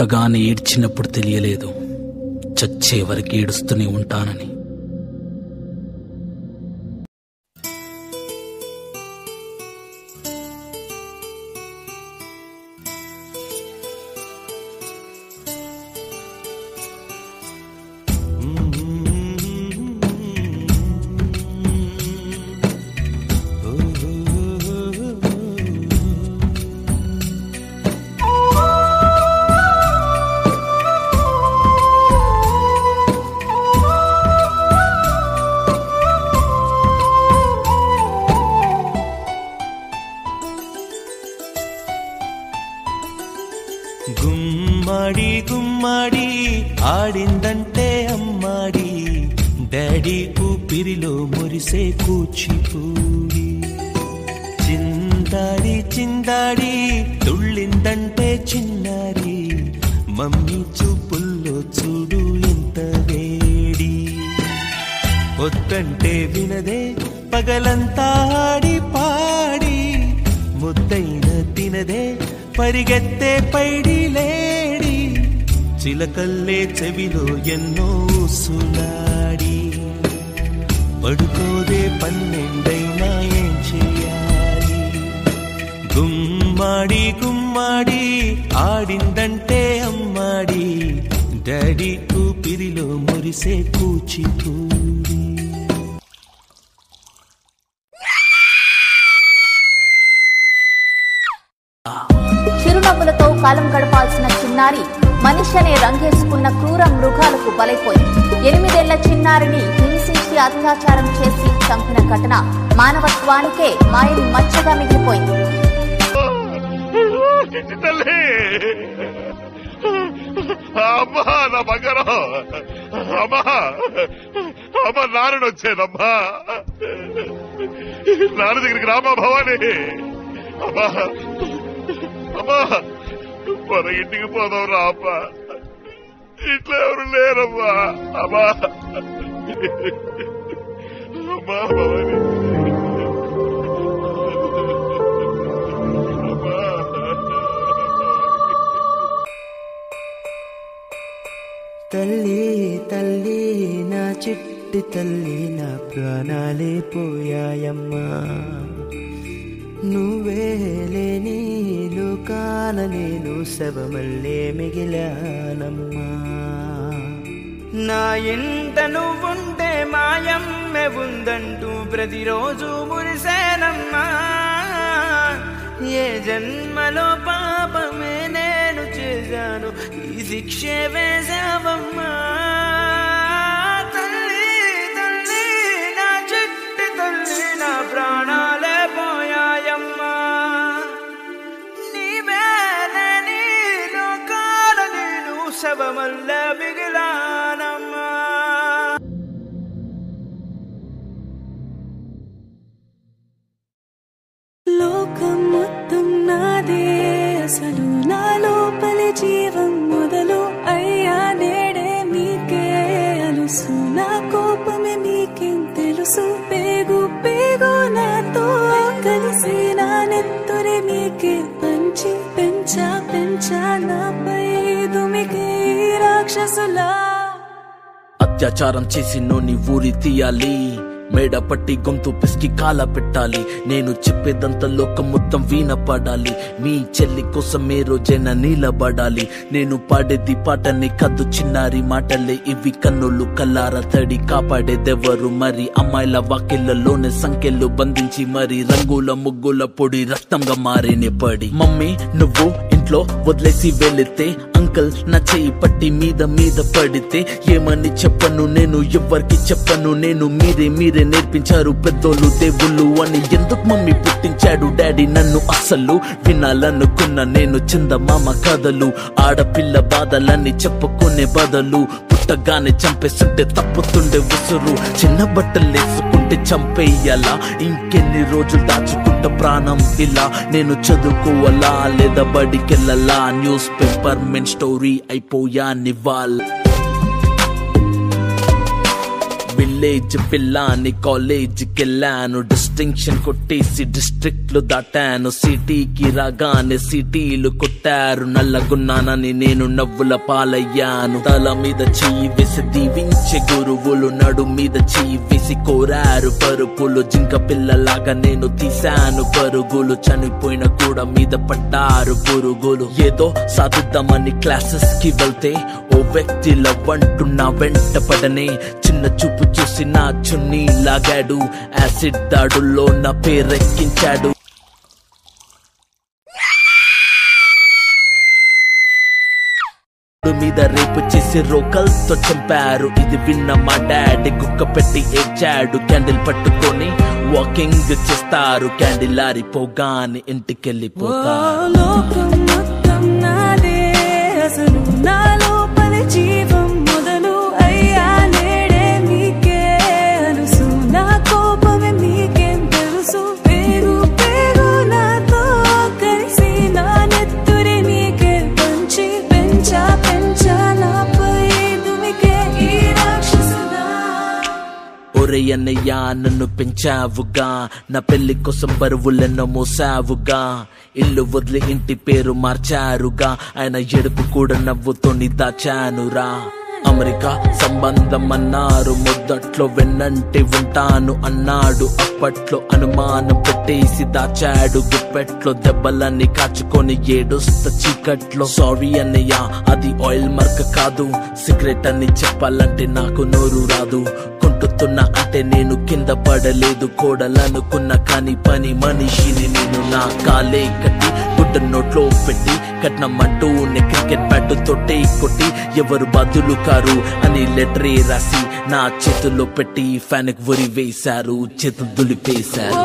పుట్టగానే ఏడ్చినప్పుడు తెలియలేదు చచ్చే వరకు ఏడుస్తూనే ఉంటానని. గుమ్మడి గుమ్మడి ఆడిందంటే అమ్మాడి, డాడీ ఊపిరిలో మురిసే కూచిపూడి. చిందాడి చిందాడి తుళ్ళిందంటే చిన్నారి, మమ్మీ చూపుల్లో చూడు ఎంత వేడి. వద్దంటే వినదే పగలంతా ఆడి పాడి, ముద్దైన తినదే పరిగెత్తే పైడి లేడి. చిలకల్లే చెవిలో ఎన్నో సులాడి, పడుకోదే పన్నెండైనా ఏం చేయాలి. గుమ్మాడి గుమ్మాడి ఆడిందంటే అమ్మాడి, డాడీ ఊపిరిలో మురిసే కూచిపూడి. చిరునవ్వులతో కాలం గడపాల్సిన చిన్నారి మనిషి అనే రంగేసుకున్న క్రూర మృగాలకు బలైపోయింది. 8 ఏళ్ల చిన్నారిని హింసించి అత్యాచారం చేసి చంపిన ఘటన మానవత్వానికే మాయని మచ్చగా మిగిలిపోయింది. వచ్చేదమ్మా, నాన్న దగ్గరికి రామా భవాని. అమ్మా మన ఇంటికి పోదాం రా అమ్మా, ఇంట్లో ఎవరు లేరమ్మా. అమ్మా అమ్మా భవాని, తల్లి తల్లి నా చిట్టి తల్లి, నా ప్రాణాలే పోయాయమ్మా. నువ్వే లేని లోకాన నేను శవమల్లే మిగిలానమ్మా. నా ఇంట నువ్వుంటే మాయమ్మె ఉందంటూ ప్రతిరోజు మురిసేనమ్మా. ఏ జన్మలో పాపమే నేను చేశాను, ఈ శిక్షే వేశావమ్మా. తల్లి తల్లి నా చిట్టి తల్లి, నా ప్రాణాలే పోయాయమ్మా. నీవేనే నీ లోకాల నేను శవమల్ల మిగిలానమ్మా. లోకం మొత్తం నాదే, అసలు నా లోపలి జీవం మొదలు అయ్యా నేడే మీకే అలుసు. నా కోపమే మీకేం తెలుసు, పేగు పేగు నాతో కలిసి నా నెత్తురే మీకే పంచి పెంచా పెంచా నాపై దుమికి రాక్షసులా. అత్యాచారం చేసి నోని ఊరి తీయాలి, మేడ పట్టి గొంతు పిసికి కాల పెట్టాలి. నేను చెప్పేదంతా లోకం మొత్తం వీణ పడాలి, మీ చెల్లి కోసం ఏ రోజైనా నిలబడాలి. నేను పాడేది పాటని కద్దు చిన్నారి మాటలే ఇవి, కన్నులు కల్లార తడి కాపాడేదెవరు మరి. అమ్మాయిల వాకిళ్లలోనే సంఖ్యలు బంధించి మరి, రంగుల ముగ్గుల పొడి రక్తంగా మారేనే పడి. మమ్మీ నువ్వు ఇంట్లో వదిలేసి వెళితే, అంకల్ నా చెయ్యి పట్టి మీద మీద పడితే, ఏమని చెప్పను నేను ఎవ్వరికి చెప్పను నేను. మీరే నేర్పించారు పెద్దోళ్ళు దేవుళ్ళు అని. ఎందుకు మమ్మీ పుట్టించాడు డాడీ నన్ను, అసలు వినాలనుకున్న నేను చందమామ కథలు. ఆడపిల్ల బాధలన్నీ చెప్పుకునే బదులు, పుట్టగానే చంపేస్తుంటే తప్పుతుండే ఉసురు. చిన్న బట్టలు వేసుకుంటే చంపేయాలా, ఇంకెన్ని రోజులు దాచుకుంట ప్రాణం ఇలా. నేను చదువుకోవాలా లేదా బడికెళ్ళాలా, న్యూస్ పేపర్ మెన్ స్టోరీ అయిపోయా నివాల్. విలేజ్ పిల్లాని కాలేజీకెళ్ళాను, డిస్టింక్షన్ కొట్టేసి డిస్ట్రిక్ట్లు దాటాను. సిటీకి రాగానే సిటీలు కొట్టారు, నల్లగున్నానని నేను నవ్వుల పాలయ్యాను. తల మీద చెయ్యి వేసి దీవించే గురువులు, నడు మీద చెయ్యి వేసి కోరారు పరుపులు. జింక పిల్లలాగా నేను తీశాను పరుగులు, చనిపోయిన కూడా మీద పడ్డారు పురుగులు. ఏదో సాధిద్దామని క్లాసెస్ కి వెళ్తే ఓ వ్యక్తి లవ్ అంటూ నా వెంట పడనే, చిన్న చూపు చూసి నా చున్నీ లాగాడు, యాసిడ్ దాడుల్లో నా పేరెక్కించాడు. మీద రేపు చేసి రోకల్తో చంపారు. ఇది విన్న మా డాడీ గుక్క పెట్టి ఏడ్చాడు. క్యాండిల్ పట్టుకొని వాకింగ్ చేస్తారు, క్యాండిల్ ఆరిపోగానే ఇంటికెళ్ళిపోతారు. లోకం మొత్తం నాదే, అసలు నా లోపల జీవం మొదలు అయ్యా నేడే మీకే అలుసు. నా కోపమే మీకేం తెలుసు, పేరు పేరు నాతో కలిసి నా నెత్తురి మీకే పంచి పెంచా నాపై దుమికే ఈ రాక్షసుడా. ఒరే అన్నయ్య నన్ను పెంచావుగా, నా పెళ్లి కోసం బరువులెన్నో మోసావుగా. ఇల్లు వదిలి ఇంటి పేరు మార్చారుగా, ఆయన ఎడుపు కూడా నవ్వుతోని దాచానురా. అమెరికా సంబంధం అన్నారు, మొదట్లో వెన్నంటి ఉంటాను అన్నాడు. అప్పట్లో అనుమానం పెట్టేసి దాచాడు గుప్పెట్లో, దెబ్బలన్నీ కాచుకొని ఏడుస్తా చీకట్లో. సారీ అన్నయ్య అది ఆయిల్ మార్క కాదు, సిగరెట్ అని చెప్పాలంటే నాకు నోరు రాదు. కుంటుతున్నా అంటే నేను కింద పడలేదు, కోడలనుకున్నా కానీ పని మనిషిని నేను. నా కాలే కట్టి గుడ్డ నోట్లో పెట్టి కట్నమంటూనే క్రికెట్ బ్యాట్ తోటే కొట్టి ఎవరు బదులు కారు అని లెటరే రాసి నా చేతుల్లో పెట్టి ఫ్యాన్ కి ఉరి వేశారు, చేతులు దులిపేశారు.